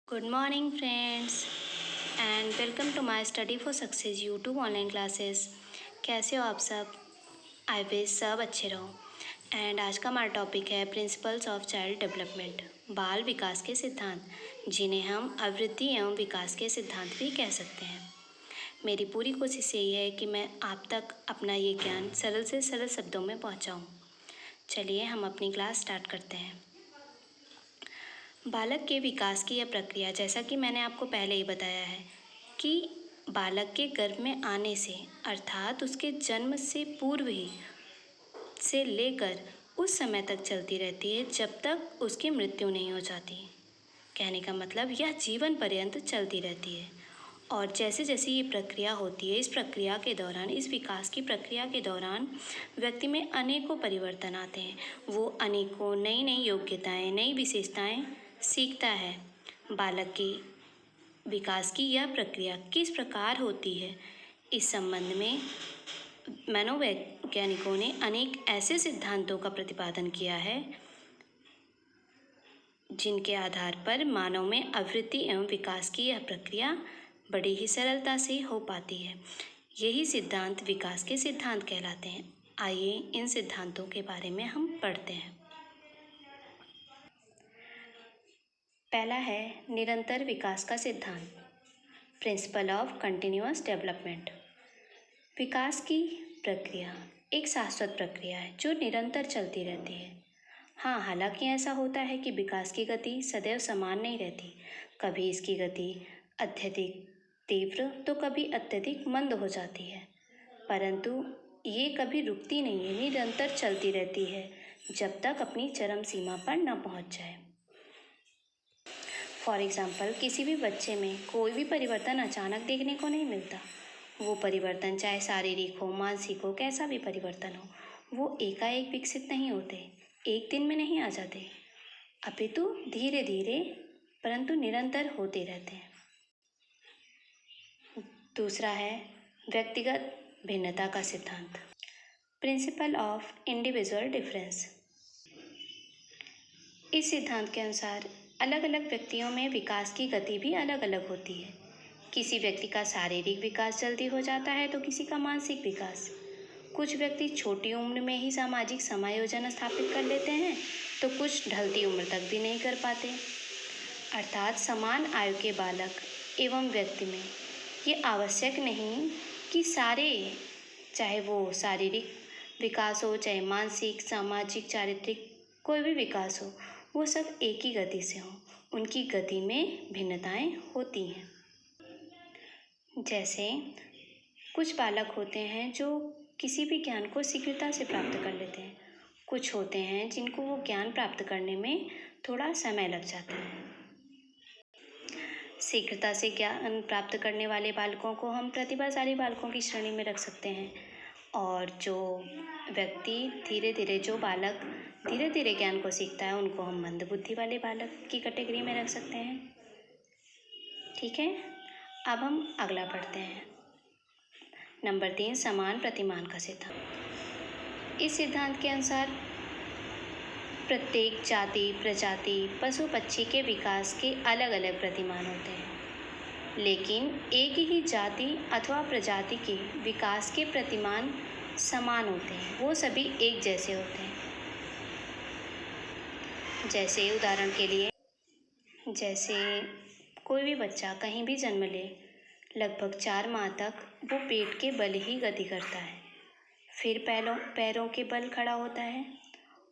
Good morning, friends, and welcome to my Study for Success YouTube online classes. कैसे हो आप सब? I wish सब अच्छे रहो। एंड आज का हमारा टॉपिक है प्रिंसिपल्स ऑफ चाइल्ड डेवलपमेंट, बाल विकास के सिद्धांत, जिन्हें हम अभिवृद्धि एवं विकास के सिद्धांत भी कह सकते हैं। मेरी पूरी कोशिश यही है कि मैं आप तक अपना ये ज्ञान सरल से सरल शब्दों में पहुँचाऊँ। चलिए हम अपनी क्लास स्टार्ट करते हैं। बालक के विकास की यह प्रक्रिया, जैसा कि मैंने आपको पहले ही बताया है कि बालक के गर्भ में आने से अर्थात उसके जन्म से पूर्व ही से लेकर उस समय तक चलती रहती है जब तक उसकी मृत्यु नहीं हो जाती। कहने का मतलब यह जीवन पर्यंत चलती रहती है। और जैसे जैसे ये प्रक्रिया होती है, इस प्रक्रिया के दौरान, इस विकास की प्रक्रिया के दौरान व्यक्ति में अनेकों परिवर्तन आते हैं। वो अनेकों नई नई योग्यताएं, नई विशेषताएं सीखता है। बालक के विकास की यह प्रक्रिया किस प्रकार होती है, इस संबंध में मनोवैज्ञानिकों ने अनेक ऐसे सिद्धांतों का प्रतिपादन किया है जिनके आधार पर मानव में अभिवृद्धि एवं विकास की यह प्रक्रिया बड़ी ही सरलता से हो पाती है। यही सिद्धांत विकास के सिद्धांत कहलाते हैं। आइए इन सिद्धांतों के बारे में हम पढ़ते हैं। पहला है निरंतर विकास का सिद्धांत, प्रिंसिपल ऑफ कंटिन्यूअस डेवलपमेंट। विकास की प्रक्रिया एक शाश्वत प्रक्रिया है जो निरंतर चलती रहती है। हाँ, हालांकि ऐसा होता है कि विकास की गति सदैव समान नहीं रहती। कभी इसकी गति अत्यधिक तीव्र तो कभी अत्यधिक मंद हो जाती है, परंतु ये कभी रुकती नहीं है, निरंतर चलती रहती है जब तक अपनी चरम सीमा पर न पहुंच जाए। फॉर एग्ज़ाम्पल, किसी भी बच्चे में कोई भी परिवर्तन अचानक देखने को नहीं मिलता। वो परिवर्तन चाहे शारीरिक हो, मानसिक हो, कैसा भी परिवर्तन हो, वो एकाएक विकसित नहीं होते, एक दिन में नहीं आ जाते, अपितु धीरे धीरे परंतु निरंतर होते रहते हैं। दूसरा है व्यक्तिगत भिन्नता का सिद्धांत, प्रिंसिपल ऑफ इंडिविजुअल डिफरेंस। इस सिद्धांत के अनुसार अलग अलग व्यक्तियों में विकास की गति भी अलग अलग होती है। किसी व्यक्ति का शारीरिक विकास जल्दी हो जाता है तो किसी का मानसिक विकास। कुछ व्यक्ति छोटी उम्र में ही सामाजिक समायोजन स्थापित कर लेते हैं तो कुछ ढलती उम्र तक भी नहीं कर पाते। अर्थात समान आयु के बालक एवं व्यक्ति में ये आवश्यक नहीं कि सारे, चाहे वो शारीरिक विकास हो, चाहे मानसिक, सामाजिक, चारित्रिक, कोई भी विकास हो, वो सब एक ही गति से हो। उनकी गति में भिन्नताएं होती हैं। जैसे कुछ बालक होते हैं जो किसी भी ज्ञान को शीघ्रता से प्राप्त कर लेते हैं, कुछ होते हैं जिनको वो ज्ञान प्राप्त करने में थोड़ा समय लग जाता है। शीघ्रता से ज्ञान प्राप्त करने वाले बालकों को हम प्रतिभाशाली बालकों की श्रेणी में रख सकते हैं, और जो व्यक्ति जो बालक धीरे धीरे ज्ञान को सीखता है, उनको हम मंदबुद्धि वाले बालक की कैटेगरी में रख सकते हैं। ठीक है, अब हम अगला पढ़ते हैं। नंबर 3, समान प्रतिमान का सिद्धांत। इस सिद्धांत के अनुसार प्रत्येक जाति, प्रजाति, पशु पक्षी के विकास के अलग अलग प्रतिमान होते हैं, लेकिन एक ही जाति अथवा प्रजाति के विकास के प्रतिमान समान होते हैं, वो सभी एक जैसे होते हैं। जैसे उदाहरण के लिए, जैसे कोई भी बच्चा कहीं भी जन्म ले, लगभग 4 माह तक वो पेट के बल ही गति करता है, फिर पैरों के बल खड़ा होता है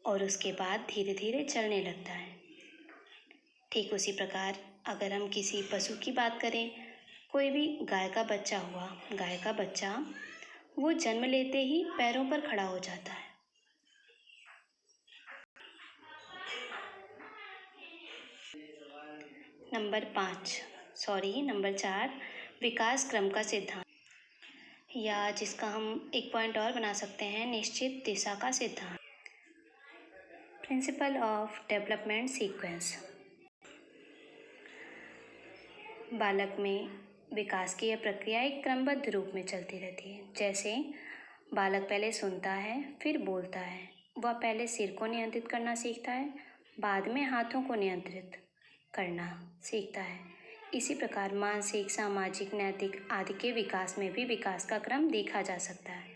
और उसके बाद धीरे धीरे चलने लगता है। ठीक उसी प्रकार अगर हम किसी पशु की बात करें, कोई भी गाय का बच्चा हुआ, गाय का बच्चा वो जन्म लेते ही पैरों पर खड़ा हो जाता है। नंबर 4, विकास क्रम का सिद्धांत, या जिसका हम एक पॉइंट और बना सकते हैं, निश्चित दिशा का सिद्धांत, प्रिंसिपल ऑफ डेवलपमेंट सीक्वेंस। बालक में विकास की यह प्रक्रिया एक क्रमबद्ध रूप में चलती रहती है। जैसे बालक पहले सुनता है, फिर बोलता है। वह पहले सिर को नियंत्रित करना सीखता है, बाद में हाथों को नियंत्रित करना सीखता है। इसी प्रकार मानसिक, सामाजिक, नैतिक आदि के विकास में भी विकास का क्रम देखा जा सकता है।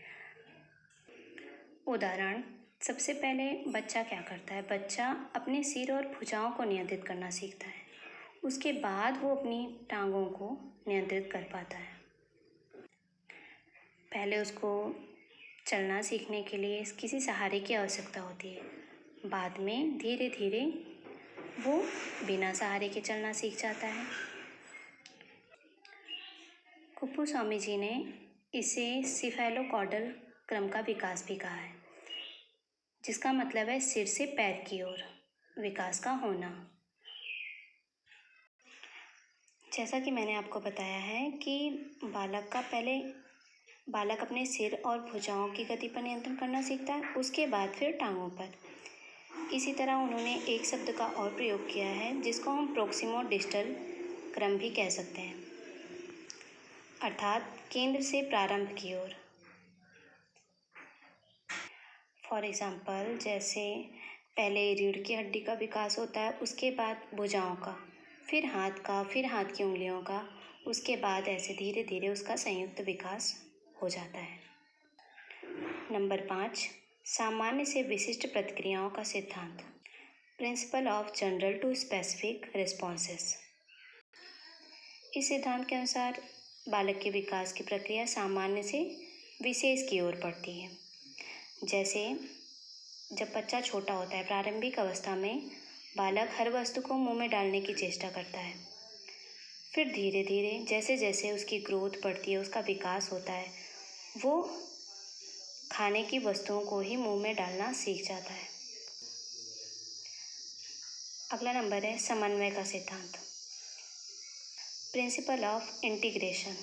उदाहरण, सबसे पहले बच्चा क्या करता है? बच्चा अपने सिर और भुजाओं को नियंत्रित करना सीखता है। उसके बाद वो अपनी टांगों को नियंत्रित कर पाता है। पहले उसको चलना सीखने के लिए किसी सहारे की आवश्यकता होती है। बाद में धीरे धीरे वो बिना सहारे के चलना सीख जाता है। कुप्पुस्वामी जी ने इसे सिफेलोकॉडल क्रम का विकास भी कहा है, जिसका मतलब है सिर से पैर की ओर विकास का होना। जैसा कि मैंने आपको बताया है कि बालक अपने सिर और भुजाओं की गति पर नियंत्रण करना सीखता है, उसके बाद फिर टांगों पर। इसी तरह उन्होंने एक शब्द का और प्रयोग किया है जिसको हम प्रोक्सिमो डिस्टल क्रम भी कह सकते हैं, अर्थात केंद्र से प्रारंभ की ओर। फॉर एग्जाम्पल, जैसे पहले रीढ़ की हड्डी का विकास होता है, उसके बाद भुजाओं का, फिर हाथ का, फिर हाथ की उंगलियों का, उसके बाद ऐसे धीरे धीरे उसका संयुक्त विकास हो जाता है। नंबर 5, सामान्य से विशिष्ट प्रतिक्रियाओं का सिद्धांत, principle of general to specific responses. इस सिद्धांत के अनुसार बालक के विकास की प्रक्रिया सामान्य से विशेष की ओर बढ़ती है। जैसे जब बच्चा छोटा होता है, प्रारंभिक अवस्था में बालक हर वस्तु को मुंह में डालने की चेष्टा करता है। फिर धीरे धीरे जैसे जैसे उसकी ग्रोथ बढ़ती है, उसका विकास होता है, वो खाने की वस्तुओं को ही मुंह में डालना सीख जाता है। अगला नंबर है समन्वय का सिद्धांत, प्रिंसिपल ऑफ इंटीग्रेशन।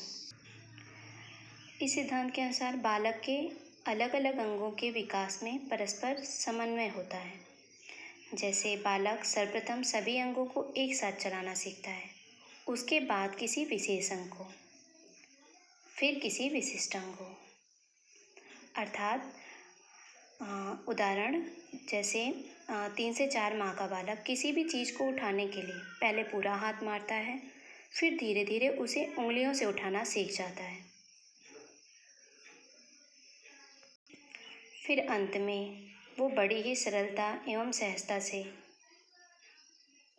इस सिद्धांत के अनुसार बालक के अलग अलग अंगों के विकास में परस्पर समन्वय होता है। जैसे बालक सर्वप्रथम सभी अंगों को एक साथ चलाना सीखता है, उसके बाद किसी विशेष अंग को, फिर किसी विशिष्ट अंग को। अर्थात उदाहरण, जैसे 3 से 4 माह का बालक किसी भी चीज़ को उठाने के लिए पहले पूरा हाथ मारता है, फिर धीरे धीरे उसे उंगलियों से उठाना सीख जाता है। फिर अंत में वो बड़ी ही सरलता एवं सहजता से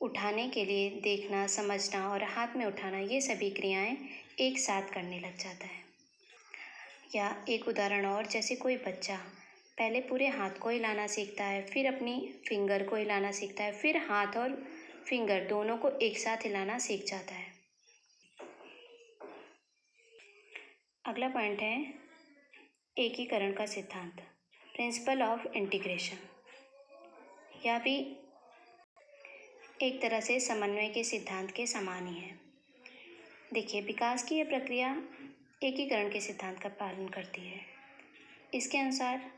उठाने के लिए देखना, समझना और हाथ में उठाना, ये सभी क्रियाएं एक साथ करने लग जाता है। या एक उदाहरण और, जैसे कोई बच्चा पहले पूरे हाथ को हिलाना सीखता है, फिर अपनी फिंगर को हिलाना सीखता है, फिर हाथ और फिंगर दोनों को एक साथ हिलाना सीख जाता है। अगला पॉइंट है एकीकरण का सिद्धांत, प्रिंसिपल ऑफ इंटीग्रेशन। यह भी एक तरह से समन्वय के सिद्धांत के समान ही है। देखिए, विकास की यह प्रक्रिया एकीकरण के सिद्धांत का पालन करती है। इसके अनुसार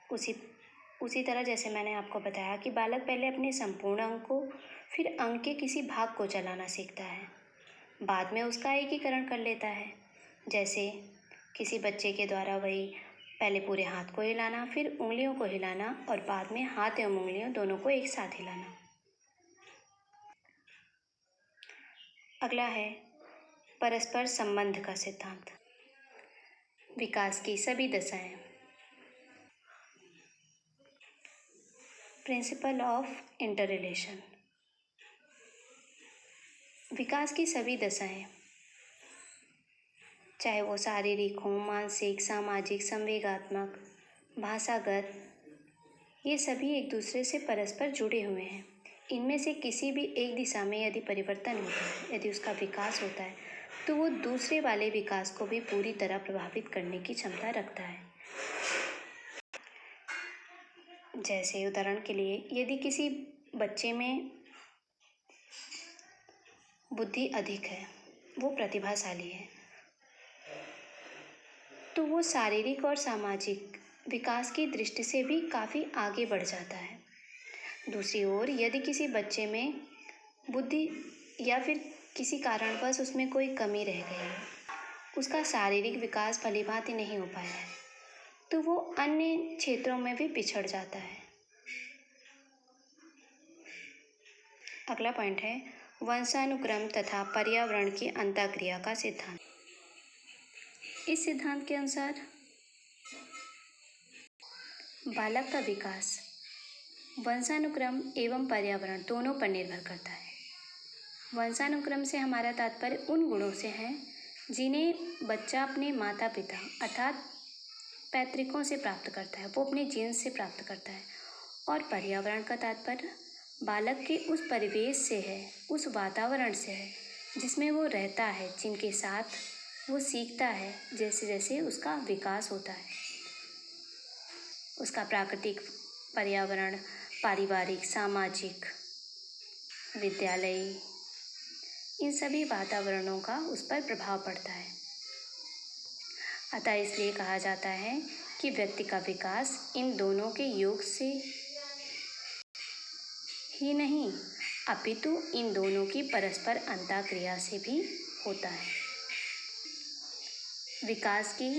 उसी तरह जैसे मैंने आपको बताया कि बालक पहले अपने संपूर्ण अंग को, फिर अंग के किसी भाग को चलाना सीखता है, बाद में उसका एकीकरण कर लेता है। जैसे किसी बच्चे के द्वारा वही पहले पूरे हाथ को हिलाना, फिर उंगलियों को हिलाना और बाद में हाथ एवं उंगलियों दोनों को एक साथ हिलाना। अगला है परस्पर संबंध का सिद्धांत, विकास की सभी दशाएं, प्रिंसिपल ऑफ इंटर रिलेशन। विकास की सभी दशाएं, चाहे वो शारीरिक हो, मानसिक, सामाजिक, संवेगात्मक, भाषागत, ये सभी एक दूसरे से परस्पर जुड़े हुए हैं। इनमें से किसी भी एक दिशा में यदि परिवर्तन होता है, यदि उसका विकास होता है, तो वो दूसरे वाले विकास को भी पूरी तरह प्रभावित करने की क्षमता रखता है। जैसे उदाहरण के लिए, यदि किसी बच्चे में बुद्धि अधिक है, वो प्रतिभाशाली है, तो वो शारीरिक और सामाजिक विकास की दृष्टि से भी काफ़ी आगे बढ़ जाता है। दूसरी ओर, यदि किसी बच्चे में बुद्धि या फिर किसी कारणवश उसमें कोई कमी रह गई है, उसका शारीरिक विकास भलीभांति नहीं हो पाया है, तो वो अन्य क्षेत्रों में भी पिछड़ जाता है। अगला पॉइंट है वंशानुक्रम तथा पर्यावरण की अंतःक्रिया का सिद्धांत। इस सिद्धांत के अनुसार बालक का विकास वंशानुक्रम एवं पर्यावरण दोनों पर निर्भर करता है। वंशानुक्रम से हमारा तात्पर्य उन गुणों से है जिन्हें बच्चा अपने माता पिता अर्थात पैतृकों से प्राप्त करता है, वो अपने जीन्स से प्राप्त करता है। और पर्यावरण का तात्पर्य बालक के उस परिवेश से है, उस वातावरण से है जिसमें वो रहता है, जिनके साथ वो सीखता है जैसे जैसे उसका विकास होता है। उसका प्राकृतिक पर्यावरण, पारिवारिक, सामाजिक, विद्यालयी, इन सभी वातावरणों का उस पर प्रभाव पड़ता है। अतः इसलिए कहा जाता है कि व्यक्ति का विकास इन दोनों के योग से ही नहीं अपितु इन दोनों की परस्पर अंतःक्रिया से भी होता है। विकास की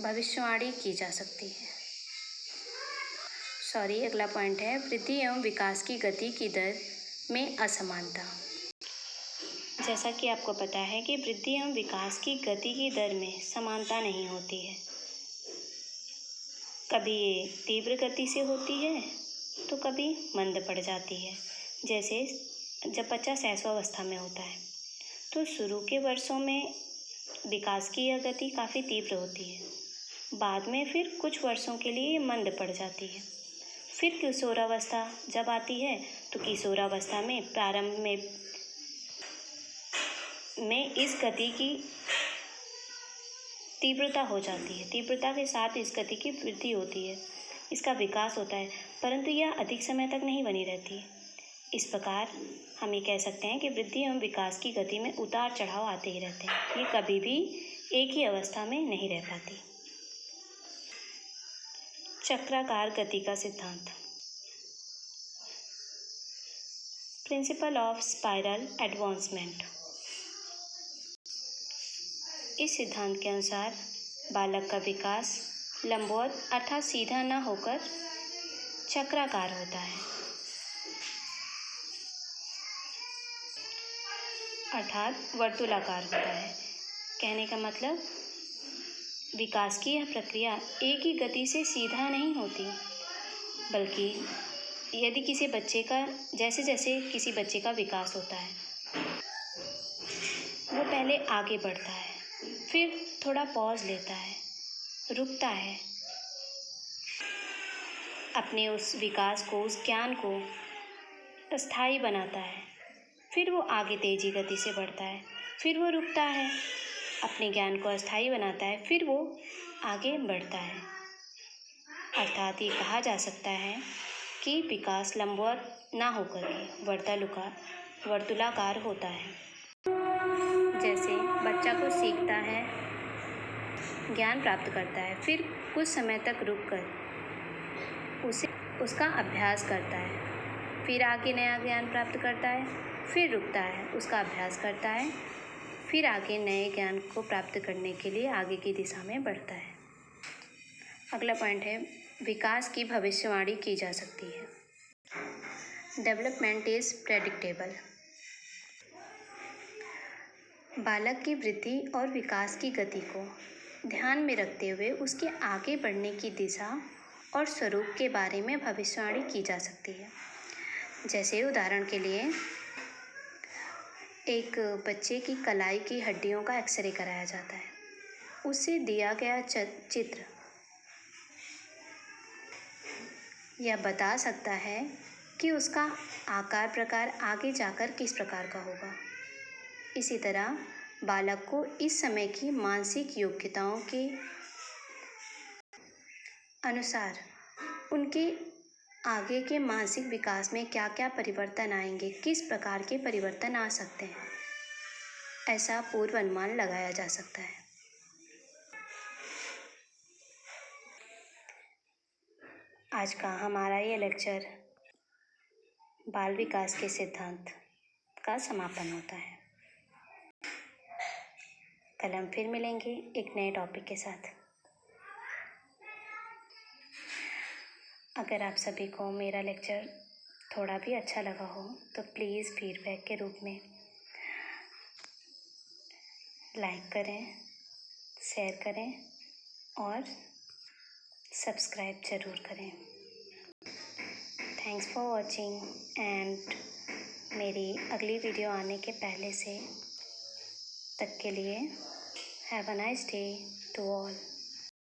भविष्यवाणी की जा सकती है। अगला पॉइंट है वृद्धि एवं विकास की गति की दर में असमानता। जैसा कि आपको पता है कि वृद्धि एवं विकास की गति की दर में समानता नहीं होती है। कभी ये तीव्र गति से होती है तो कभी मंद पड़ जाती है। जैसे जब बच्चा शैशवावस्था में होता है तो शुरू के वर्षों में विकास की यह गति काफ़ी तीव्र होती है, बाद में फिर कुछ वर्षों के लिए ये मंद पड़ जाती है। फिर किशोरावस्था जब आती है तो किशोरावस्था में प्रारंभ में इस गति की तीव्रता हो जाती है, तीव्रता के साथ इस गति की वृद्धि होती है, इसका विकास होता है, परंतु यह अधिक समय तक नहीं बनी रहती। इस प्रकार हम ये कह सकते हैं कि वृद्धि एवं विकास की गति में उतार चढ़ाव आते ही रहते हैं, ये कभी भी एक ही अवस्था में नहीं रह पाती। चक्राकार गति का सिद्धांत, प्रिंसिपल ऑफ स्पाइरल एडवांसमेंट। इस सिद्धांत के अनुसार बालक का विकास लंबवत अर्थात सीधा न होकर चक्राकार होता है, अर्थात वर्तुलाकार होता है। कहने का मतलब विकास की यह प्रक्रिया एक ही गति से सीधा नहीं होती, बल्कि यदि किसी बच्चे का जैसे जैसे किसी बच्चे का विकास होता है वो पहले आगे बढ़ता है, फिर थोड़ा पॉज लेता है, रुकता है, अपने उस विकास को, उस ज्ञान को स्थायी बनाता है, फिर वो आगे तेजी गति से बढ़ता है, फिर वो रुकता है, अपने ज्ञान को अस्थायी बनाता है, फिर वो आगे बढ़ता है। अर्थात ये कहा जा सकता है कि विकास लंबवत ना होकर के वर्तुलाकार होता है। जैसे बच्चा कुछ सीखता है, ज्ञान प्राप्त करता है, फिर कुछ समय तक रुककर उसका अभ्यास करता है, फिर आगे नया ज्ञान प्राप्त करता है, फिर रुकता है, उसका अभ्यास करता है, फिर आगे नए ज्ञान को प्राप्त करने के लिए आगे की दिशा में बढ़ता है। अगला पॉइंट है विकास की भविष्यवाणी की जा सकती है। Development is predictable. बालक की वृद्धि और विकास की गति को ध्यान में रखते हुए उसके आगे बढ़ने की दिशा और स्वरूप के बारे में भविष्यवाणी की जा सकती है। जैसे उदाहरण के लिए एक बच्चे की कलाई की हड्डियों का एक्सरे कराया जाता है, उससे दिया गया चित्र यह बता सकता है कि उसका आकार प्रकार आगे जाकर किस प्रकार का होगा। इसी तरह बालक को इस समय की मानसिक योग्यताओं के अनुसार उनके आगे के मानसिक विकास में क्या क्या परिवर्तन आएंगे, किस प्रकार के परिवर्तन आ सकते हैं, ऐसा पूर्व अनुमान लगाया जा सकता है। आज का हमारा ये लेक्चर बाल विकास के सिद्धांत का समापन होता है। कल हम फिर मिलेंगे एक नए टॉपिक के साथ। अगर आप सभी को मेरा लेक्चर थोड़ा भी अच्छा लगा हो तो प्लीज़ फीडबैक के रूप में लाइक करें, शेयर करें और सब्सक्राइब ज़रूर करें। थैंक्स फॉर वॉचिंग एंड मेरी अगली वीडियो आने के पहले से तक के लिए have a nice day to all.